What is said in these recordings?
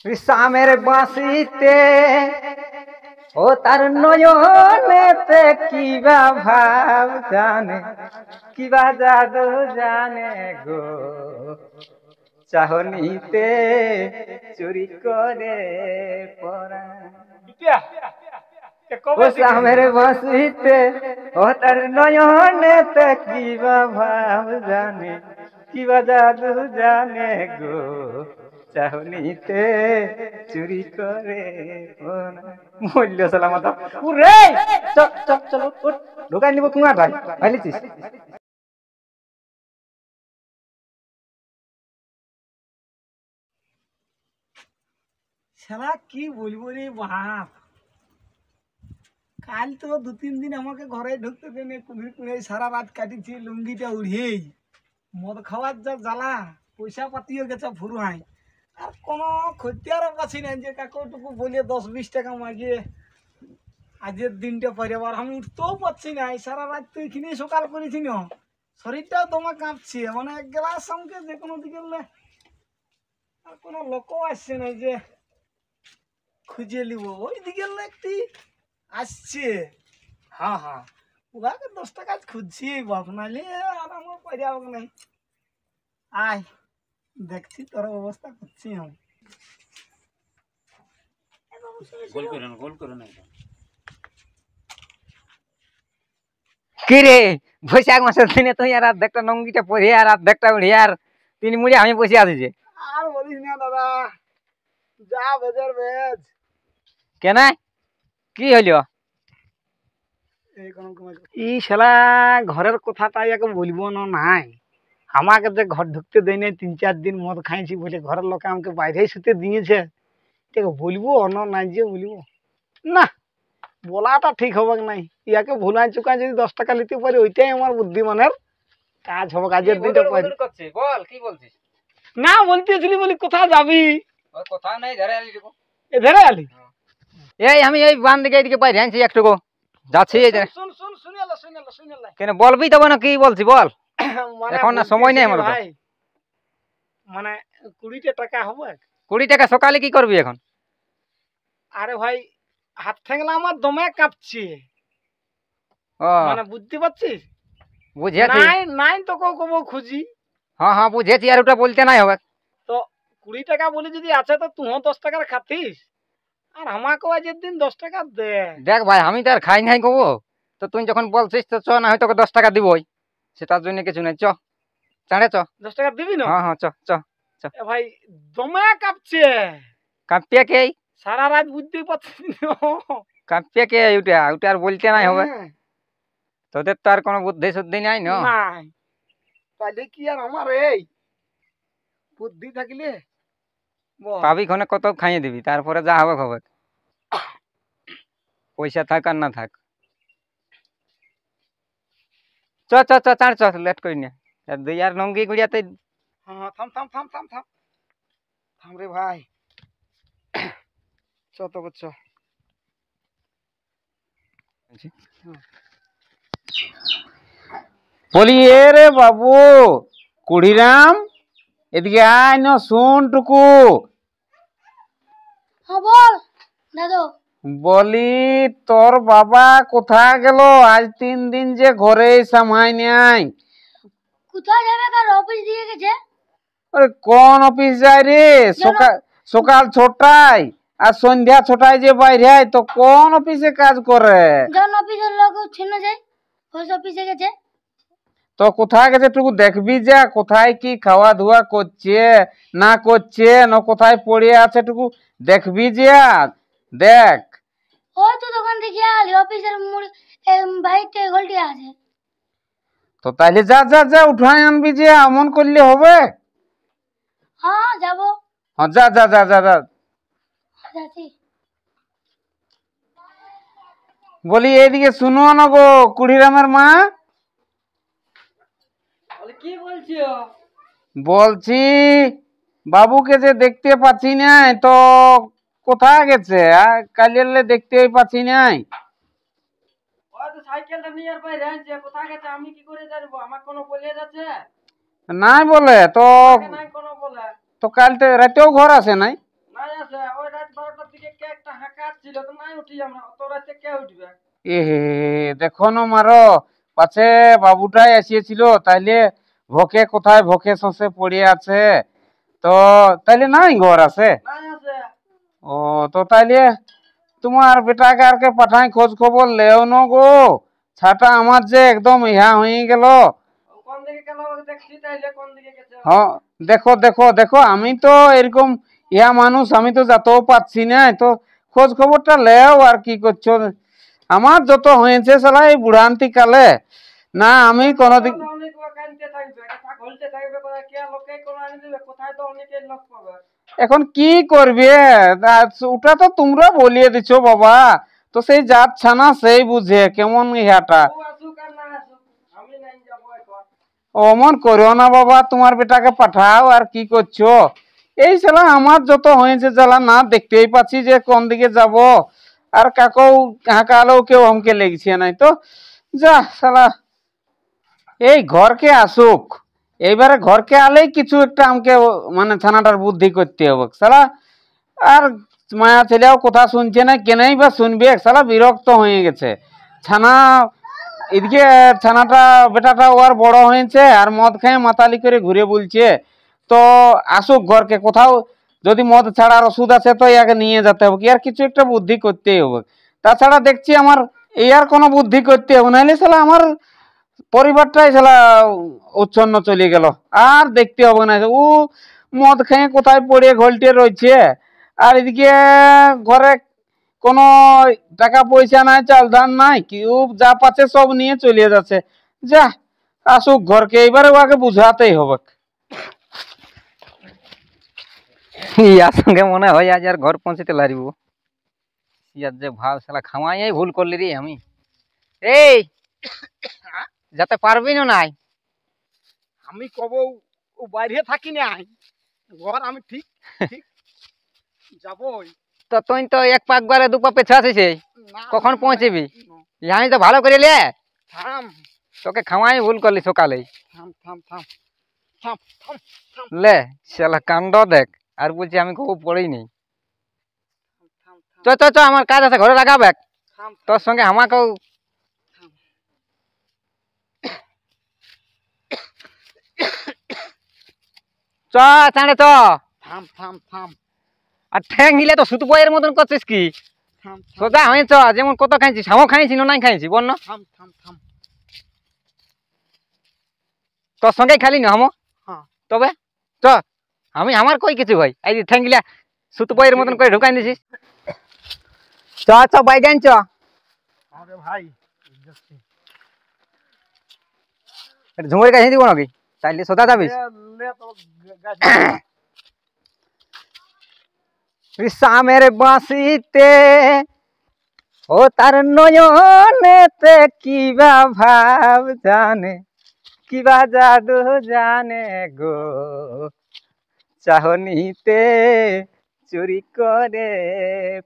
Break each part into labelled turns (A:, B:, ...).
A: শ্যামের বাঁশিতে ও তার নয়নেতে কিবা ভাব জানে, কিবা জাদু জানে গো, চাহনিতে চুরি করে পরাণ। ও শ্যামের বাঁশিতে ও তার নয়নেতে কিবা ভাব জানে, কিবা জাদু জানে গো, চাহনিতে চুরি করে মূল্য সালামত। উরে চল চল চল উঠ, ঢুকাই নিব কুয়া ভাই ভাইলিছিস।
B: শালা কি বলবো রে বাপ, কাল তো 2-3 দিন আমাকে ঘরে ঢুকতে দেনে, কুড়ি কুড়ি সারা রাত কাটিছি লুঙ্গিটা উড়িয়েই। মদ খাওয়ার যা জ্বালা, পয়সা পাতিও গেছে ফুরুহাই, আর কোনো খতিয়ারও পাচ্ছি না যে কাকুটুকু বলে 10-20 টাকা মাগিয়ে আজের দিনটা পরিবার। আমি উঠতেও পারছি না, সারা রাত তো এখানে সকাল করেছি না, শরীরটাও তোমার কাঁপছে, মানে এক গ্লাস আমাকে যে কোনো দিকে আর কোনো লোকও আসছে না যে খুঁজে নিব। ওই দিকে একটি আসছে, হ্যাঁ হ্যাঁ, ওকে 10 টাকা খুঁজছি বাপ, নাইলে আর আমার পয়সা হোক নাই। আয় দেখছি তোর অবস্থা করছি আমি।
A: কি রে বৈশাখ মাসের দিনে তুই আর দেখটা নঙ্গিটা পরে আর দেখটা উড়ে আর 3 মুড়ি আমি বসে আছি যে।
B: আর বলিস না দাদা, যা বেজার বেজ।
A: কেন কি হইল?
B: ই শালা ঘরের কথাটাই একে বলবো না নাই, আমাকে যে ঘর ঢুকতে দেয় নাই 3-4 দিন মদ খাইছি বলে ঘরের লোকে আমাকে বাইরেই শুতে দিয়েছে, ঠিক বলবো না নাই যে বলবো না, বলাটা ঠিক হবে নাই। ইয়াকে ভুলাই চুকাই যদি 10 টাকা নিতে পারি ওইটাই আমার বুদ্ধিমানের কাজ হবে। কাজের দিনটা
A: বল কি বলছিস?
B: না বলতেছিলি বলি কোথায় যাবি?
A: ওই কথা নাই, ধরে আলি দেখো।
B: এ ধরে আলি
A: এই আমি এই বান দিকে এদিকে বাইরে আনছি একটু যাচ্ছি। এই যে
B: শুন শুন শুনেলা
A: কেন বলবি তবে না, কি বলছি বল, এখন না সময় নেই আমার
B: ভাই, মানে 20 টাকা হবে।
A: 20 টাকা সকালে কি করবি এখন?
B: আরে ভাই হাত ঠেংলা আমার দমে কাঁপছে,
A: ও
B: মানে বুঝতে পারছিস?
A: বুঝেছি।
B: নাই নাই তো কব খুঁজি।
A: হ্যাঁ হ্যাঁ বুঝেছি, আর ওটা বলতে নাই হবে।
B: তো 20 টাকা বলে যদি আছে তো তুইও 10 টাকার খাতিস, আর আমাকেও আজের দিন 10 টাকা দে।
A: দেখ ভাই আমি তো আর খাই নাই কব, তো তুই যখন বলছিস তো চ, না হয়তো 10 টাকা দিবই, সেটার জন্য কিছু নাই, চ চাঁড়ে চ।
B: 10 টাকা দিবি না?
A: হ্যাঁ হ্যাঁ চ চ চ।
B: এ ভাই দমে কাঁপছে,
A: কাঁপিয়ে কে?
B: সারা রাত বুঝতেই পারছিস না।
A: কাঁপিয়ে কে? ওটা ওটা আর বলতে নাই হবে,
B: হ্যাঁ,
A: তোদের তো আর কোনো বুদ্ধি শুদ্ধি নাই না।
B: নাই তাহলে কি আর আমার এই বুদ্ধি থাকলে বল।
A: পাবি ক্ষণে কত খাইয়ে দিবি, তারপরে যা হবে হবে, পয়সা থাক আর না থাক। চ চ চ চাঁড় চ, লেট করি না। দুই আর নঙ্গি গুড়িয়াতে।
B: হ্যাঁ থাম থাম থাম থাম থাম থাম রে ভাই, চ তো চ।
C: বলি এ রে বাবু কুড়িরাম, এদিকে আয় না, শুন টুকু।
D: হ্যাঁ বল দাদু।
C: বলি তোর বাবা কোথায় গেল? আজ 3 দিন যে ঘরে সামাই নাই।
D: কোথায় যাবে, কার অফিস দিয়ে গেছে।
C: আরে কোন অফিস যায় রে? সকাল সকাল 6টায় আর সন্ধ্যা 6টায় যে বাইরে হয়, তো কোন অফিসে কাজ করে?
D: জন অফিসের লোক ছিনে যায়, পোস্ট অফিসে গেছে।
C: তো কোথায় গেছে টুকু দেখবি, যা কোথায় কি খাওয়া ধোয়া করছে না করছে, না কোথায় পড়ে আছে টুকু দেখবি, যা দেখ।
D: ওই তো দোকান থেকে আলি, অফিসের মুড়ি বাইতে গোলটি আছে।
C: তো তাইলে যা যা যা উঠাই আনবি, যে এমন করলে হবে?
D: হ্যাঁ যাবো।
C: হ্যাঁ যা যা যা যা যা।
D: যাচ্ছি।
C: বলি এদিকে শুনো না গো কুড়িরামের মা,
A: কি বলছিস?
C: বলছি বাবুকে যে দেখতে পাচ্ছি না, তো কোথায় গেছে? কালিয়ালে দেখতেই পাচ্ছি নাই।
A: ওই তো সাইকেলটা নিয়ে আর বাইরে আনছে, কোথায় গেছে আমি কি করে জানবো? আমার কোনো বলে যাচ্ছে
C: নাই বলে তো?
A: নাই কোনো বলে।
C: তো কাল তো রাতেও ঘর আসে নাই?
A: নাই
C: এ দেখো না মারো পাছে বাবুটাই আসিয়েছিল, তাইলে ভোকে কোথায় ভোকে শোষে পড়ে আছে, তো তাইলে নাই ঘর আছে। ও তো তাইলে তোমার বেটাকে আরকে পাঠাই খোঁজ খবর লেও না গো, ছাটা আমার যে একদম ইহা হয়ে গেল। হ্যাঁ দেখো দেখো দেখো, আমি তো এরকম ইহা মানুষ, আমি তো যেতেও পাচ্ছি না, তো খোঁজ খবরটা লেও আর কি করছো। আমার যত হয়েছে সালা এই বুড়ান্তি কালে, না আমি কোনোদিন এখন কি করবে, ওটা তো তোমরা বলিয়ে দিছো বাবা, তো সেই জাত ছানা সেই বুঝে কেমন ইহাটা। অমন করো না বাবা, তোমার বেটাকে পাঠাও, আর কি করছো। এই শালা আমার যত হয়েছে জ্বালা, না দেখতেই পাচ্ছি যে কোন দিকে যাব, আর কাকেও হাঁকালেও কেউ আমাকে লেগছে নাই, তো যা শালা এই ঘরকে আসুক, এইবারে ঘরকে আলেই কিছু একটা আমাকে মানে ছানাটার বুদ্ধি করতে হবে শালা। আর মায়া ছেলেও কথা শুনছে না, কেনই বা শুনবে, শালা বিরক্ত হয়ে গেছে ছানা। এদিকে ছানাটা বেটাটা ওর বড় হয়েছে, আর মদ খেয়ে মাতালি করে ঘুরে বলছে, তো আসুক ঘরকে, কোথাও যদি মদ ছাড়ার ওষুধ আছে তো ইয়াকে নিয়ে যেতে হবে, কি আর কিছু একটা বুদ্ধি করতেই হবে। তাছাড়া দেখছি আমার এই আর কোনো বুদ্ধি করতে হবে, নাহলে শালা আমার পরিবারটাই শালা উচ্ছন্ন চলে গেল, আর দেখতে হবে না। ও মদ খেয়ে কোথায় পড়ে ঘোলটে রয়েছে, আর এদিকে ঘরে কোনো টাকা পয়সা নাই, চাল ধান নাই, কেউ যা পাচ্ছে সব নিয়ে চলে যাচ্ছে। যা আসুক ঘরকে, এবারে ওকে বুঝাতেই হবে।
A: ইয়ার সঙ্গে মনে হয় আজ আর ঘর পৌঁছতে লারিব। ইয়ার যে ভাব, শালা খাওয়াই ভুল করলি রে আমি। এই যাতে পারবি না নাই,
B: আমি কব ও বাইরে থাকি নাই, ঘর আমি ঠিক ঠিক যাবই।
A: তো তুই তো এক পাক বারে দু পা পেছা আছিস, কখন পৌঁছবি? আমি তো ভালো করে লে,
B: থাম
A: তোকে খাওয়াই ভুল করলি সকালে।
B: থাম থাম থাম থাম থাম থাম
A: লে শালা কাণ্ড দেখ, আর বলছি আমি খুব পড়িনি।
B: থাম
A: চ চ চ, আমার কাজ আছে, ঘরে লাগাবে,
B: থাম
A: তোর সঙ্গে আমাকেও। চ চাঁড়ে চ।
B: থাম থাম থাম
A: আর ঠ্যাং হিলে তো সুতো বইয়ের মতন করছিস কি?
B: থাম
A: সোজা হয়ে চ, যেমন কত খাইছিস, হামও খাইছি না নাই খাইছি বল না?
B: থাম থাম থাম।
A: তোর সঙ্গেই খালি না হামো,
B: হ্যাঁ
A: তবে চ। আমি আমার কই কিছু ভাই, এই যে ঠ্যাং গিলা সুতো বইয়ের মতন করে ঢুকাই দিছিস। চ চ বাইগান চ।
B: আরে ভাই
A: ঝুমুর কাছে দিব নাকি, তাইলে সোজা যাবিস।
B: লে তো গাছ
A: সামের বাঁশিতে ও তার নয়নেতে কিবা ভাব জানে, কিবা জাদু জানে গো, চাহনিতে চুরি করে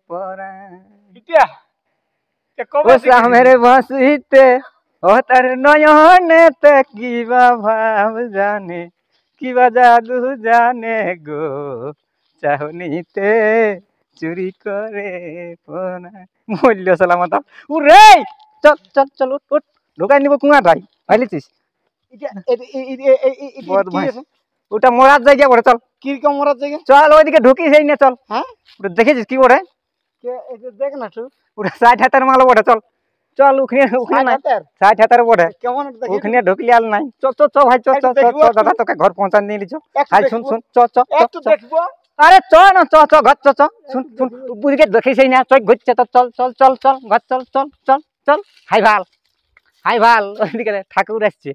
A: পরা।
B: ইতিয়া
A: ও সামের বাঁশিতে ও তার নয়নেতে কিবা ভাব জানে, কিবা জাদু জানে গো, চাহনিতে চুরি করে পরা। মূল্য সালামত উরে, চল চল চল, উঠ উঠ, ঢুকাই নিব কুয়াটাই, ভাইলিছিস বদমাইশ। ওটা মরার জায়গা পড়ে, চল।
B: কিরকম মরার জায়গা?
A: চল ওইদিকে ঢুকিস এই না, চল।
B: হ্যাঁ
A: ওটা দেখেছিস কি ওঠে?
B: দেখ না তুই
A: ওটা 60 হাতের মাল ওঠে, চল চল। ওখানে ওখানে নাই, 60 হাতের ওঠে,
B: কেমন
A: ওখানে ঢুকলি আর নাই। চ চ চ ভাই, চ চ চ চ, দাদা তোকে ঘর পৌঁছান নিয়ে লিছ। হাই শুন শুন, চ চ
B: একটু
A: চ।
B: দেখবো।
A: আরে চ না, চ চ ঘর চ চ, শুন শুন, ওদিকে দেখিস এই না, চল ঘুরছে তো, চল চল চল চল ঘর চল চল চল চল। হাই ভাল, হাই ভাল, ওইদিকে ঠাকুর আসছে,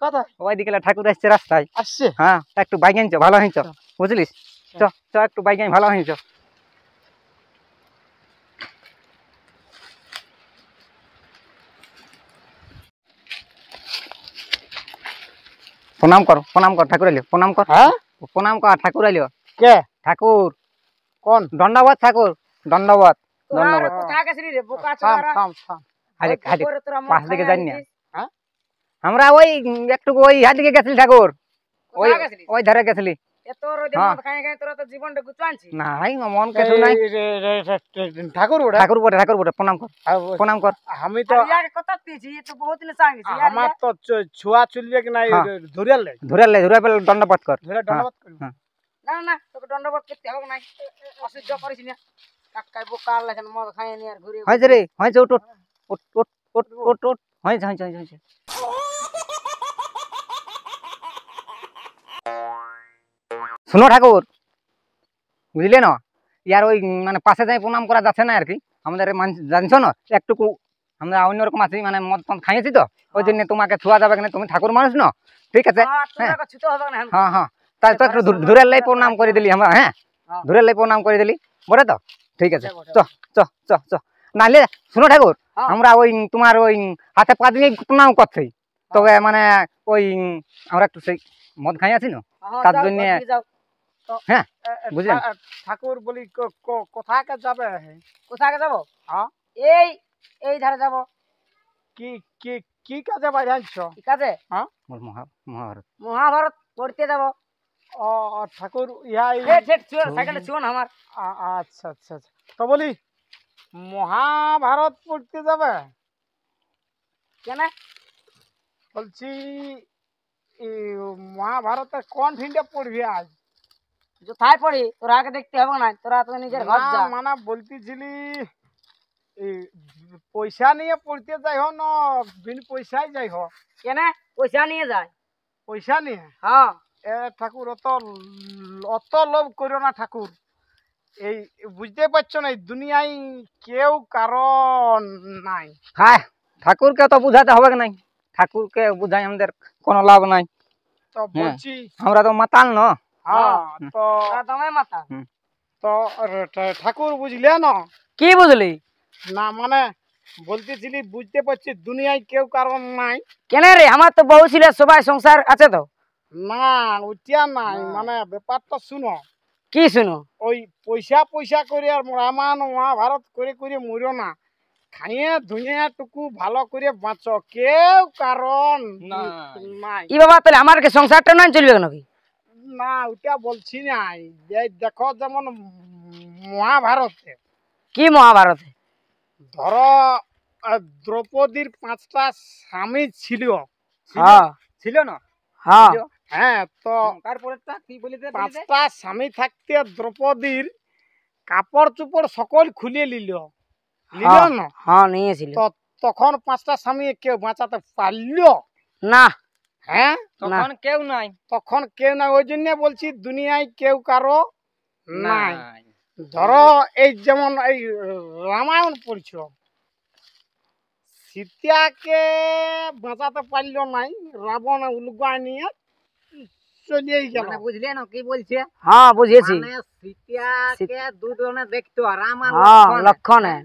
B: কথা
A: ওইদিকে ঠাকুর আসছে রাস্তায়।
B: আসছে।
A: হ্যাঁ একটু বাইক আনছ, ভালো হয়েছ বুঝলিস। চ চ, একটু বাইক আন, ভালো হয়েছ। প্রণাম কর, প্রণাম কর, ঠাকুর আইলো, প্রণাম কর।
B: হ্যাঁ
A: প্রণাম কর, ঠাকুর আইলো।
B: কে
A: ঠাকুর
B: কোন?
A: দণ্ডবাদ ঠাকুর, দণ্ডবাদ দণ্ডবাদ।
B: থাম থাম থাম।
A: আরে আরে পাশ দিকে যাই না,
B: হ্যাঁ
A: আমরা ওই একটু ওই হাত দিকে গেছিলি ঠাকুর, ওই ওই ধারে গেছিলি।
E: এত রোদে
A: হ্যাঁ।
E: মদ খাই খাই তোরা তো জীবনটা গুছানছি
A: নাই মন কিছু নাই
C: ঠাকুর ওটা
A: ঠাকুর বটে প্রণাম কর প্রণাম কর।
C: আমি তো
E: আলিয়াকে কথা দিয়েছি তো বহুত দিন সাঙ্গেছি
C: আমার তো ছোঁয়া চলবে কি নাই
A: হ্যাঁ।
C: ধরিয়াল লাই
A: ধরে পেলে দণ্ডপাত কর।
C: ধরে দণ্ডবাদ করি
A: হ্যাঁ।
E: না না তোকে দণ্ডবোধ করতে হবে না অসহ্য করিস না কাকাই বোকার লাগেন মদ খাই নি আর ঘুরে
A: হয়েছে রে হয়েছে উঠ উঠ উঠ উঠ উঠ উঠ হয়েছে হয়েছে হয়েছে। শুনো ঠাকুর বুঝলে না ইয়ার ওই মানে পাশে যাই প্রণাম করা যাচ্ছে না আর কি আমাদের জানছো না একটুকু আমরা অন্যরকম আছি মানে মদ টদ খাইয়েছি তো ওই জন্য তোমাকে ছোঁয়া যাবে না তুমি ঠাকুর মানুষ না ঠিক আছে।
E: হ্যাঁ তোরা ছুতো হবে না
A: হ্যাঁ হ্যাঁ তাই তো একটু ধরে লাই প্রণাম করে দিলি আমরা হ্যাঁ
E: হ্যাঁ।
A: ধরে লাই প্রণাম করে দিলি বলে তো ঠিক আছে
E: বটে,
A: চ চ চ চ নাহলে শুনো ঠাকুর
E: হ্যাঁ।
A: আমরা ওই তোমার ওই হাতে পা দিয়ে প্রণাম করছি তবে মানে ওই আমরা একটু সেই মদ খাই আছি না তার জন্য হ্যাঁ বুঝলেন
C: ঠাকুর বলি কোথাকে যাবে
E: কোথাকে যাবো
C: হ্যাঁ
E: এই এই ধারে যাবো
C: কি কি কি কাজে বাজাইছ
E: ঠিক আছে
A: মহাভারত
E: মহাভারত পড়তে যাবো
C: ও ঠাকুর ইহা
E: সাইকেলে শুন আমার
C: আচ্ছা আচ্ছা আচ্ছা তো বলি মহাভারত পড়তে যাবে
E: কেন
C: বলছি মহাভারতের কোন ফিল্ডে পড়বি আজ
E: কোথায় পড়ি তোরা আগে দেখতে হবে না তোরা তো নিজের ঘর যা
C: মানে বলতেছিলি পয়সা নিয়ে পড়তে যাই হ না বিন পয়সায় যাই হ
E: কেন পয়সা নিয়ে যায়
C: পয়সা নিয়ে
E: হ্যাঁ
C: এ ঠাকুর অত লোভ করো না ঠাকুর এই বুঝতে পারছো না এই দুনিয়ায় কেউ কারণ নাই
A: হ্যাঁ ঠাকুরকে তো বুঝাতে হবে নাই ঠাকুরকে বুঝাই আমাদের কোনো লাভ নাই
C: তো বলছি
A: আমরা তো মাতাল না
C: হ্যাঁ তো
E: তোরা দমে মাথা
C: তো ঠাকুর বুঝলে না
E: কি বুঝলি
C: না মানে বলতেছিলি বুঝতে পারছি দুনিয়ায় কেউ কারণ নাই
E: কেন রে আমার তো বউ ছিল সবাই সংসার আছে তো
C: না ওইটা নাই মানে ব্যাপারটা শুনো
E: কি শুনো
C: ওই পয়সা পয়সা করে আর রামায়ণ মহাভারত করে করে মরো না খাইয়ে ধুইয়ে টুকু ভালো করে বাঁচো কেউ কারণ নাই
E: ই বাবা তাহলে আমার কি সংসারটা নাই চলবে নাকি
C: না ওটা বলছি নাই এই দেখো যেমন মহাভারতে
E: কি মহাভারতে
C: ধরো দ্রৌপদীর 5টা স্বামী ছিল
E: হ্যাঁ
A: ছিল না
E: হ্যাঁ
C: হ্যাঁ তো
A: তারপরেরটা কি বলিতে
C: 5টা স্বামী থাকতে দ্রৌপদীর কাপড় চোপড় সকল খুলে নিল না
E: হ্যাঁ নিয়েছিল
C: তো তখন 5টা স্বামী কেউ বাঁচাতে পারল
E: না
C: হ্যাঁ
A: তখন কেউ নাই
C: তখন কেউ না ওই জন্য বলছি দুনিয়ায় কেউ কারো নাই ধরো এই যেমন এই রামায়ণ পড়ছ সীতাকে বাঁচাতে পারলো নাই রাবণ উলগা নিয়ে চলিয়ে গেল
A: মানে বুঝলে না কি বলছে
E: হ্যাঁ বুঝেছি
A: মানে সীতাকে দুজনে দেখতো রাম আর
E: হ্যাঁ
A: লক্ষ্মণ।
E: লক্ষণে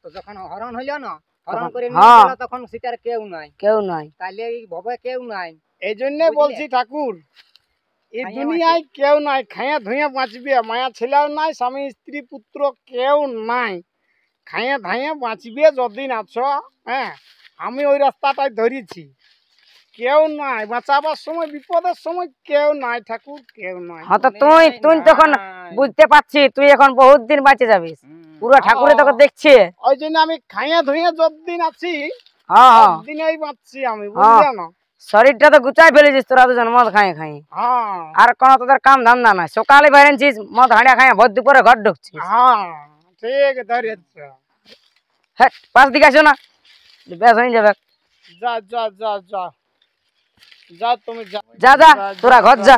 A: তো যখন হরণ হইল না হরণ করে
E: হ্যাঁ।
A: নিয়ে গেল তখন সীতার কেউ নাই
E: কেউ নাই
A: তাইলে এই ভবে কেউ নাই
C: এই জন্য
A: বুঝলে?
C: বলছি ঠাকুর এই
A: খাইয়া
C: দুনিয়ায় কেউ নাই খাইয়া ধুইয়া বাঁচবে মায়া ছেলেও নাই স্বামী স্ত্রী পুত্র কেউ নাই খাইয়া ধাইয়া বাঁচবে যদিন আছো হ্যাঁ আমি ওই রাস্তাটাই ধরেছি কেউ নাই বাঁচাবার সময় বিপদের সময় কেউ নাই ঠাকুর কেউ নাই
E: হ্যাঁ তো তুই তুই তখন বুঝতে পারছি তুই এখন বহুত দিন বাঁচে যাবিস পুরো ঠাকুরে তোকে দেখছে
C: ওই জন্য আমি খাইয়া ধুইয়া যতদিন আছি
E: হ্যাঁ হ্যাঁ
C: দিনেই বাঁচছি আমি বুঝলে না
E: শরীরটা তো গুচাই ফেলেছিস তোরা দুজন মদ খাই খাই
C: হ্যাঁ
E: আর কোনো তোদের কাম ধান্দা নাই সকালে বেরেনছিস মদ হাঁড়িয়া খাই ভর দুপুরে ঘর ঢুকছিস
C: হ্যাঁ ঠিক ধরেছ
E: হ্যাঁ পাশ দিকে আসো না বেশ হয়ে যাবে
C: যা যা যা যা যা তুমি যা
E: যা যা তোরা ঘর যা